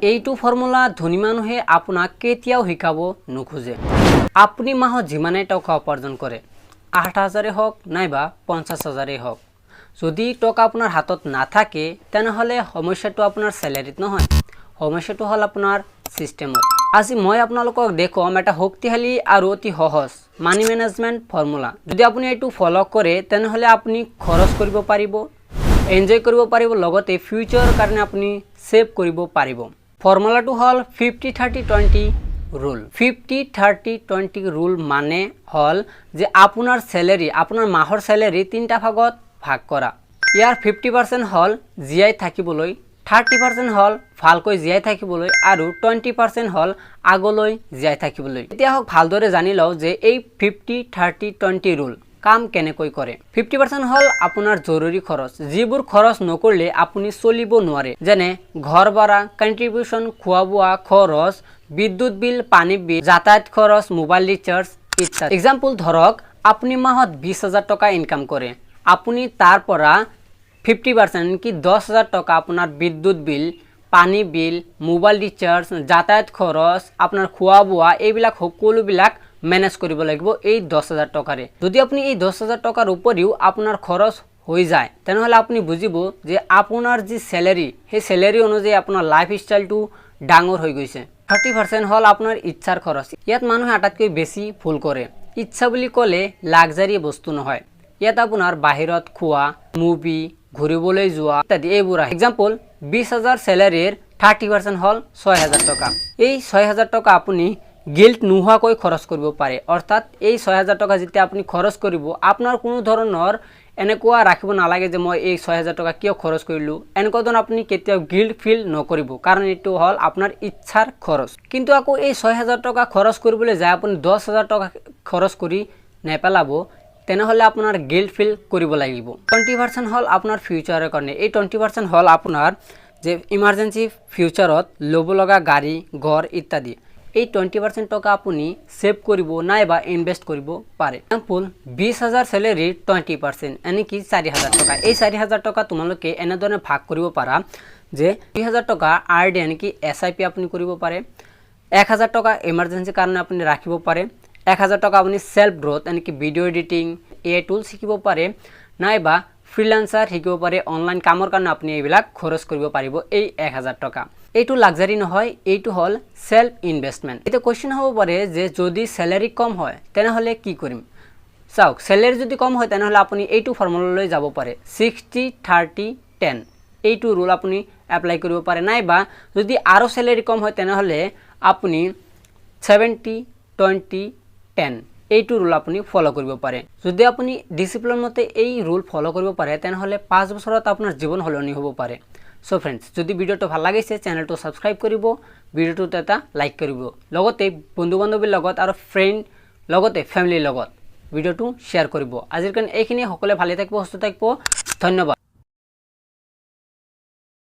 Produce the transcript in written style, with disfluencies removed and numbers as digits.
এইটো ফৰ্মুলা ধনী মানুহে আপোনাক কেতিয়াও শিকাব নোখোজে। আপুনি মাহত যিমানে টকা উপাৰ্জন কৰে 8,000 হওক নাইবা 50,000 হওক, যদি টকা আপোনাৰ হাতত নাথাকে তেনেহলে সমস্যাটো আপোনাৰ স্যালাৰিত নহয়, সমস্যাটো হল আপোনাৰ সিস্টেমত। আজি মই আপোনালোকক দেখুৱাম এটা শক্তিশালী আৰু অতি সহজ মানি মেনেজমেন্ট ফৰ্মুলা। যদি আপুনি এইটো ফলো কৰে তেনেহলে আপুনি খৰচ কৰিব পাৰিব, এনজয় কৰিব পাৰিব, লগতে ফিউচাৰৰ কাৰণে আপুনি সেভ কৰিব পাৰিব। ফৰ্মুলাটো হল 50-30-20 ৰুল। 50-30-20 ৰুল মানে হল যে আপনাৰ স্যালাৰি, আপনাৰ মাহৰ স্যালাৰি 3টা ভাগত ভাগ কৰা। ইয়াৰ 50% হল জিয়াই থাকিবলৈ, 30% হল ভালকৈ জিয়াই থাকিবলৈ আৰু 20% হল আগলৈ জিয়াই থাকিবলৈ। এতিয়া হক ভালদৰে জানি লও যে এই 50-30-20 ৰুল কাম কেনেকৈ কৰে। 50% হল আপোনাৰ জৰুৰী খৰচ, যিবোৰ খৰচ নকৰিলে আপুনি চলিব নোৱাৰে, যেনে ঘৰ ভাড়া, কন্ট্ৰিবিউশন, খোৱা বোৱা খৰচ, বিদ্যুৎ বিল, পানী বিল, যাতায়াত খৰচ, মোবাইল ৰিচাৰ্জ ইত্যাদি। এক্সাম্পল ধৰক আপুনি মাহত 20,000 টকা ইনকাম কৰে, আপুনি তাৰ পৰা 50% কি 10,000 টকা আপোনাৰ বিদ্যুৎ বিল, পানী বিল, মোবাইল ৰিচাৰ্জ, যাতায়াত খৰচ, আপোনাৰ খোৱা বোৱা এইবিলাক সকলোবিলাক মেনেজ কৰিব লাগিব এই 10,000 টকাৰে। যদি আপুনি এই 10,000 টকাৰ উপৰিও আপোনাৰ খৰচ হৈ যায় তেনেহলে আপুনি বুজিব যে আপোনাৰ যি স্যালাৰি সেই স্যালাৰি অনুযায়ী আপোনাৰ লাইফ স্টাইলটো ডাঙৰ হৈ গৈছে। 30% হল আপোনাৰ ইচ্ছাৰ খৰচ। ইয়াত মানুহে আটাইতকৈ বেছি ভুল কৰে। ইচ্ছা বুলি ক'লে লাক্সাৰি বস্তু নহয়, ইয়াত আপোনাৰ বাহিৰত খোৱা, মুভি, ঘুৰিবলৈ যোৱা ইত্যাদি এইবোৰ আহে। এক্সাম্পল 20,000 স্যালাৰিৰ 30% হল 6,000 টকা। এই 6,000 টকা আপুনি গিল্ট নোহোৱাকৈ খৰচ কৰিব পাৰে, অৰ্থাৎ এই 6,000 টকা যেতিয়া আপুনি খৰচ কৰিব আপোনাৰ কোনো ধৰণৰ এনেকুৱা ৰাখিব নালাগে যে মই এই 6,000 টকা কিয় খৰচ কৰিলো, এনেকুৱা ধৰণৰ আপুনি কেতিয়াও গিল্ট ফিল নকৰিব, কাৰণ এইটো হল আপোনাৰ ইচ্ছাৰ খৰচ। কিন্তু আকৌ এই 6,000 টকা খৰচ কৰিবলৈ যায় আপুনি 10,000 টকা খৰচ কৰি নেপেলাব, তেনেহলে আপোনাৰ গিল্ট ফিল কৰিব লাগিব। 20% হল আপোনাৰ ফিউচাৰৰ কাৰণে। এই 20% হল আপোনাৰ যে ইমাৰ্জেন্সি ফিউচাৰত ল'ব লগা গাড়ী, ঘৰ ইত্যাদি। এই 20% টকা আপুনি সেভ কৰিব নাইবা ইনভেস্ট কৰিব পাৰে। এক্সাম্পল 20,000 স্যালাৰিৰ 20% এনে কি 4,000 টকা। এই 4,000 টকা তোমালোকে এনেধৰণে ভাগ কৰিব পাৰা যে 2,000 টকা আৰডি এনে কি SIP আপুনি কৰিব পাৰে, 1,000 টকা ইমাৰ্জেন্সি কাৰণে আপুনি ৰাখিব পাৰে, 1,000 টকা আপুনি সেলফ গ্ৰোথ এনে কি ভিডিও এডিটিং, AI টুল শিকিব পাৰে, নাইবা ফ্ৰিল্যান্সাৰ শিকিব পাৰে, অনলাইন কামৰ কাৰণে আপুনি এইবিলাক খৰচ কৰিব পাৰিব এই 1,000 টকা। এইটো লাক্সাৰি নহয়, এইটো হল সেলফ ইনভেস্টমেন্ট। এটা কোয়েশ্চন হ'ব পাৰে যে যদি স্যালাৰি কম হয় তেনেহলে কি কৰিম। চাওক, স্যালাৰি যদি কম হয় তেনেহলে আপুনি এইটো ফৰ্মুলালৈ যাব পাৰে 60-30-10। এইটো ৰুল আপুনি এপ্লাই কৰিব পাৰে, নাইবা যদি আৰু স্যালাৰি কম হয় তেনেহলে আপুনি 70-20-10 এইটো ৰুল আপুনি ফলো কৰিব পাৰে। যদি আপুনি ডিসিপ্লিন মতে এই ৰুল ফলো কৰিব পাৰে তেনেহলে 5 বছৰত আপোনাৰ জীৱন সলনি হ'ব পাৰে। সো ফ্ৰেন্ডস, যদি ভিডিওটো ভাল লাগিছে চ্যানেলটো সাবস্ক্ৰাইব কৰিব, ভিডিওটোত এটা লাইক কৰিব, লগতে বন্ধু বান্ধৱীৰ লগত আৰু ফ্ৰেন্ড লগতে ফ্যামিলিৰ লগত ভিডিওটো শেয়াৰ কৰিব। আজিৰ কাৰণে এইখিনি, সকলোৱে ভালে থাকিব, সুস্থ থাকিব, ধন্যবাদ।